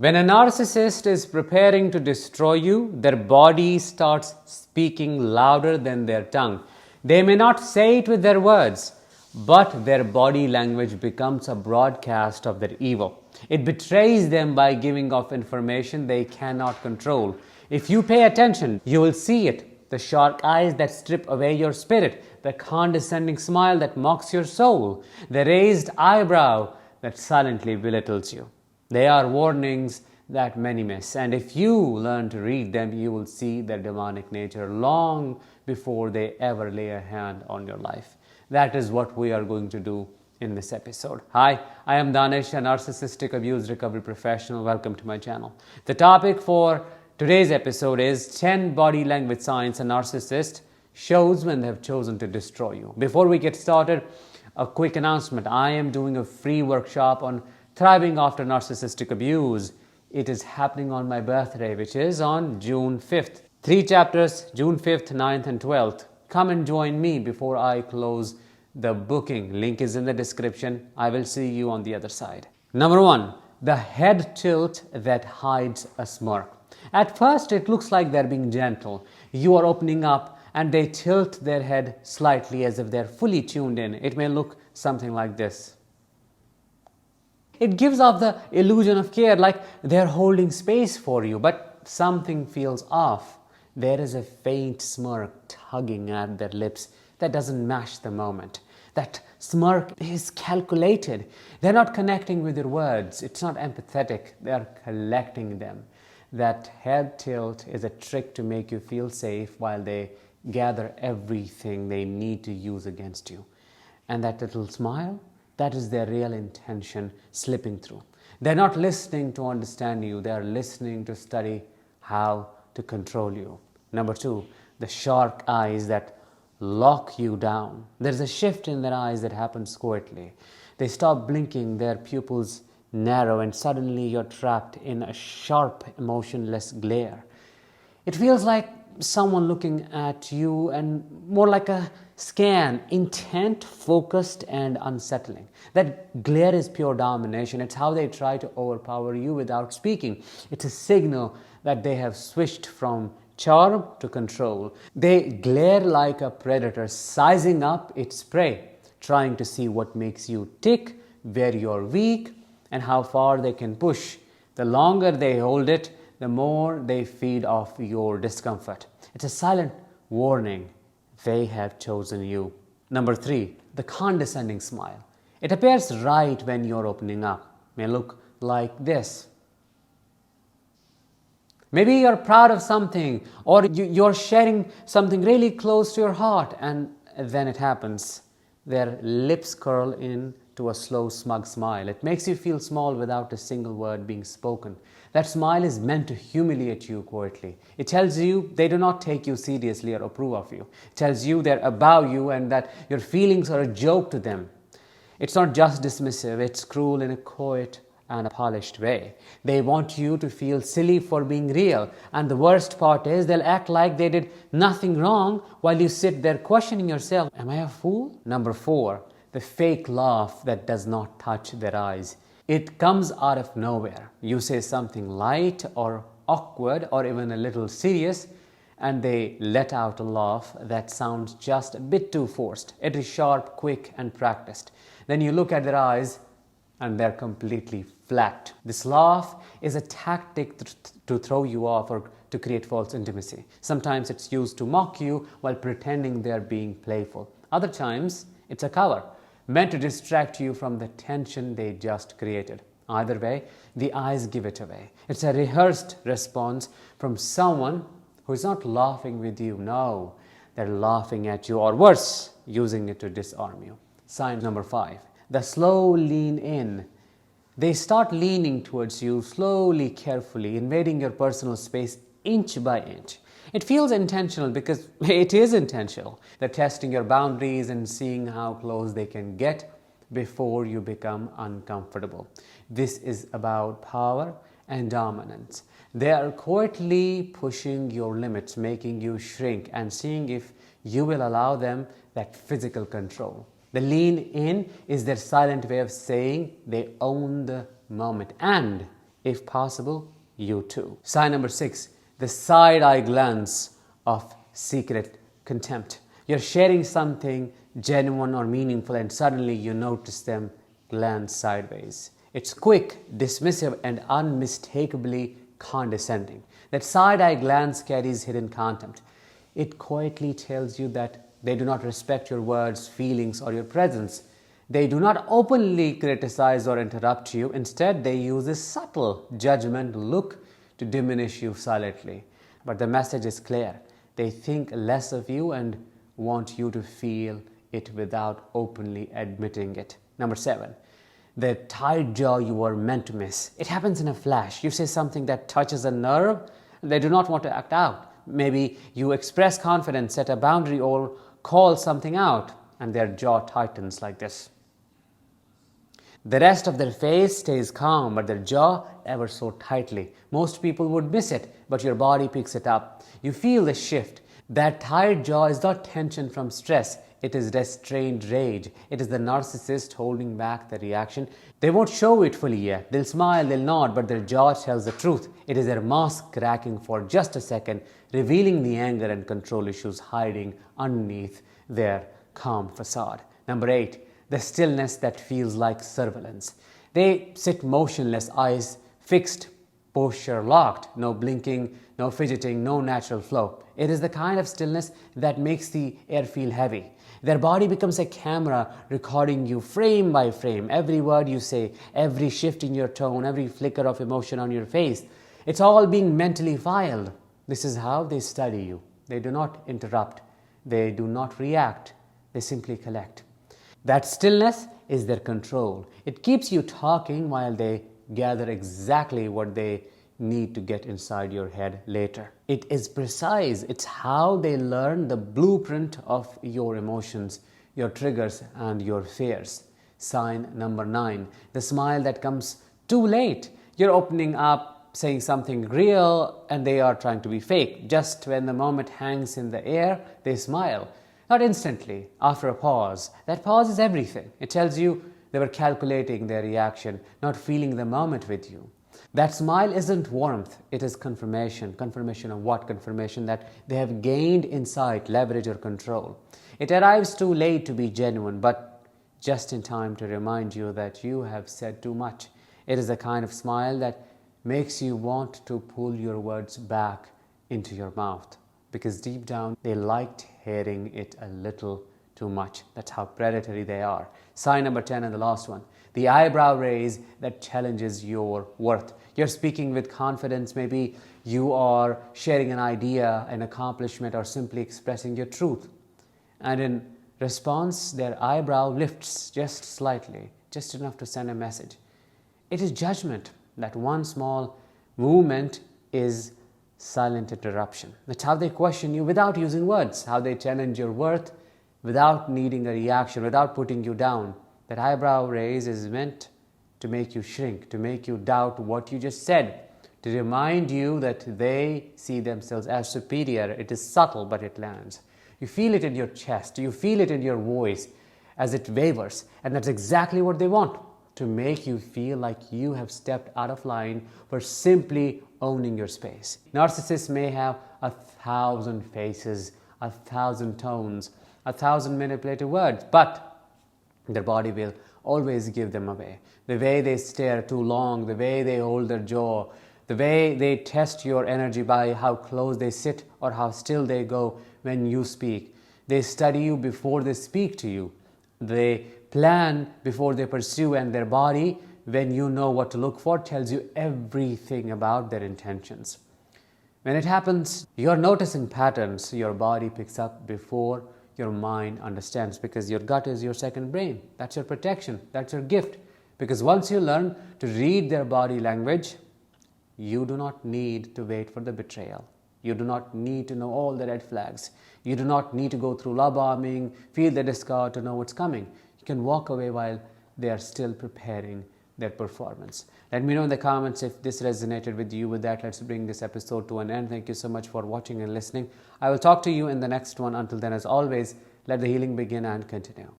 When a narcissist is preparing to destroy you, their body starts speaking louder than their tongue. They may not say it with their words, but their body language becomes a broadcast of their evil. It betrays them by giving off information they cannot control. If you pay attention, you will see it. The shark eyes that strip away your spirit, the condescending smile that mocks your soul, the raised eyebrow that silently belittles you. They are warnings that many miss, and if you learn to read them, you will see their demonic nature long before they ever lay a hand on your life. That is what we are going to do in this episode. Hi, I am Danish, a narcissistic abuse recovery professional. Welcome to my channel. The topic for today's episode is 10 body language signs a narcissist shows when they have chosen to destroy you. Before we get started, a quick announcement. I am doing a free workshop on thriving after narcissistic abuse. It is happening on my birthday, which is on June 5th. 3 chapters, June 5th, 9th, and 12th. Come and join me before I close the booking. Link is in the description. I will see you on the other side. Number 1, the head tilt that hides a smirk. At first, it looks like they're being gentle. You are opening up and they tilt their head slightly as if they're fully tuned in. It may look something like this. It gives off the illusion of care, like they're holding space for you, but something feels off. There is a faint smirk tugging at their lips that doesn't match the moment. That smirk is calculated. They're not connecting with your words. It's not empathetic. They're collecting them. That head tilt is a trick to make you feel safe while they gather everything they need to use against you. And that little smile, that is their real intention slipping through. They're not listening to understand you. They're listening to study how to control you. Number 2, the shark eyes that lock you down. There's a shift in their eyes that happens quietly. They stop blinking, their pupils narrow, and suddenly you're trapped in a sharp, emotionless glare. It feels like someone looking at you, and more like a scan, intent, focused, and unsettling. That glare is pure domination. It's how they try to overpower you without speaking. It's a signal that they have switched from charm to control. They glare like a predator, sizing up its prey, trying to see what makes you tick, where you're weak, and how far they can push. The longer they hold it, the more they feed off your discomfort. It's a silent warning. They have chosen you. Number 3, the condescending smile. It appears right when you're opening up. It may look like this. Maybe you're proud of something, or you're sharing something really close to your heart, and then it happens. Their lips curl into a slow, smug smile. It makes you feel small without a single word being spoken. That smile is meant to humiliate you quietly. It tells you they do not take you seriously or approve of you. It tells you they're above you and that your feelings are a joke to them. It's not just dismissive, it's cruel in a quiet and a polished way. They want you to feel silly for being real. And the worst part is they'll act like they did nothing wrong while you sit there questioning yourself. Am I a fool? Number 4, the fake laugh that does not touch their eyes. It comes out of nowhere. You say something light or awkward or even a little serious, and they let out a laugh that sounds just a bit too forced. It is sharp, quick, and practiced. Then you look at their eyes, and they're completely flat. This laugh is a tactic to throw you off or to create false intimacy. Sometimes it's used to mock you while pretending they're being playful. Other times, it's a cover, meant to distract you from the tension they just created. Either way, the eyes give it away. It's a rehearsed response from someone who is not laughing with you. No, they're laughing at you, or worse, using it to disarm you. Sign number 5, the slow lean in. They start leaning towards you slowly, carefully, invading your personal space inch by inch. It feels intentional because it is intentional. They're testing your boundaries and seeing how close they can get before you become uncomfortable. This is about power and dominance. They are quietly pushing your limits, making you shrink, and seeing if you will allow them that physical control. The lean in is their silent way of saying they own the moment, and If possible, you too. Sign number 6, the side-eye glance of secret contempt. You're sharing something genuine or meaningful and suddenly you notice them glance sideways. It's quick, dismissive, and unmistakably condescending. That side-eye glance carries hidden contempt. It quietly tells you that they do not respect your words, feelings, or your presence. They do not openly criticize or interrupt you. Instead, they use a subtle judgment look to diminish you silently. But the message is clear. They think less of you and want you to feel it without openly admitting it. Number 7, the tight jaw you were meant to miss. It happens in a flash. You say something that touches a nerve, and they do not want to act out. Maybe you express confidence, set a boundary, or call something out, and their jaw tightens like this. The rest of their face stays calm, but their jaw ever so tightly. Most people would miss it, but your body picks it up. You feel the shift. That tight jaw is not tension from stress. It is restrained rage. It is the narcissist holding back the reaction. They won't show it fully yet. They'll smile, they'll nod, but their jaw tells the truth. It is their mask cracking for just a second, revealing the anger and control issues hiding underneath their calm facade. Number 8, the stillness that feels like surveillance. They sit motionless, eyes fixed, posture locked, no blinking, no fidgeting, no natural flow. It is the kind of stillness that makes the air feel heavy. Their body becomes a camera recording you frame by frame. Every word you say, every shift in your tone, every flicker of emotion on your face, it's all being mentally filed. This is how they study you. They do not interrupt. They do not react. They simply collect. That stillness is their control. It keeps you talking while they gather exactly what they need to get inside your head later. It is precise. It's how they learn the blueprint of your emotions, your triggers, and your fears. Sign number 9, the smile that comes too late. You're opening up, saying something real, and they are trying to be fake. Just when the moment hangs in the air, they smile. Not instantly, after a pause. That pause is everything. It tells you they were calculating their reaction, not feeling the moment with you. That smile isn't warmth, it is confirmation. Confirmation of what? Confirmation that they have gained insight, leverage, or control. It arrives too late to be genuine, but just in time to remind you that you have said too much. It is the kind of smile that makes you want to pull your words back into your mouth, because deep down they liked hearing it a little too much. That's how predatory they are. Sign number 10 and the last one, the eyebrow raise that challenges your worth. You're speaking with confidence. Maybe you are sharing an idea, an accomplishment, or simply expressing your truth. And in response, their eyebrow lifts just slightly, just enough to send a message. It is judgment. That one small movement is silent interruption. That's how they question you without using words, how they challenge your worth without needing a reaction, without putting you down. That eyebrow raise is meant to make you shrink, to make you doubt what you just said, to remind you that they see themselves as superior. It is subtle, but it lands. You feel it in your chest, you feel it in your voice as it wavers, and that's exactly what they want, to make you feel like you have stepped out of line for simply owning your space. Narcissists may have 1,000 faces, 1,000 tones, 1,000 manipulative words, but their body will always give them away. The way they stare too long, the way they hold their jaw, the way they test your energy by how close they sit or how still they go when you speak. They study you before they speak to you. They plan before they pursue, and their body, when you know what to look for, tells you everything about their intentions. When it happens, you're noticing patterns your body picks up before your mind understands, because your gut is your second brain. That's your protection. That's your gift. Because once you learn to read their body language, you do not need to wait for the betrayal. You do not need to know all the red flags. You do not need to go through love bombing, feel the discard to know what's coming. You can walk away while they are still preparing their performance. Let me know in the comments if this resonated with you. With that, let's bring this episode to an end. Thank you so much for watching and listening. I will talk to you in the next one. Until then, as always, let the healing begin and continue.